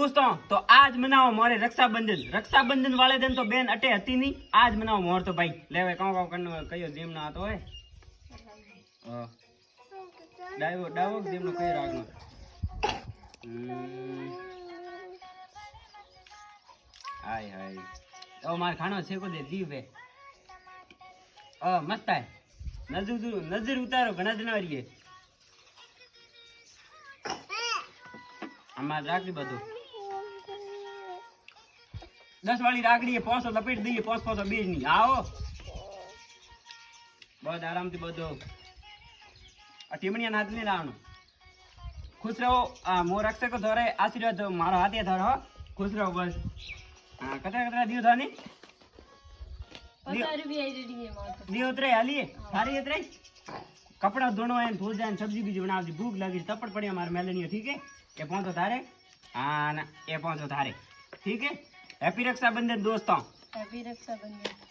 दोस्तों तो आज मनाओ मोरे रक्षाबंधन वाले दिन तो बेन अटे हती नहीं आज मनाओ मोर तो भाई लेवे काव करनो कयो देम ना तो है डावो देम नो कयो रागनो हाय हाय ओ मार खानो छे को दे दी बे मस्त है नजर उतारो घना दिन वाली हमार राखड़ी बदो 10 वाली राखड़ी है 500 लपेट दी 500 बीज नहीं आओ बहुत आराम थी बदो टीमणिया हाथ नहीं लावनो खुश रहो मोर रक्षक को धोरे आशीर्वाद दो मारो हाथे धरो खुश रहो बस कतरा दियो था नहीं 50 रुपया रेडी है मार दियो उतरे हालिए सारी उतरे कपड़ा धोनो है धो जाए सब्जी बीज बना दी भूख लगी तपड़ पड़ी हमारे मेलनियो ठीक है ये पहुंचो थारे हाँ ना ये पहुंचो थारे ठीक है हैप्पी रक्षाबंधन दोस्तों हैप्पी रक्षाबंधन।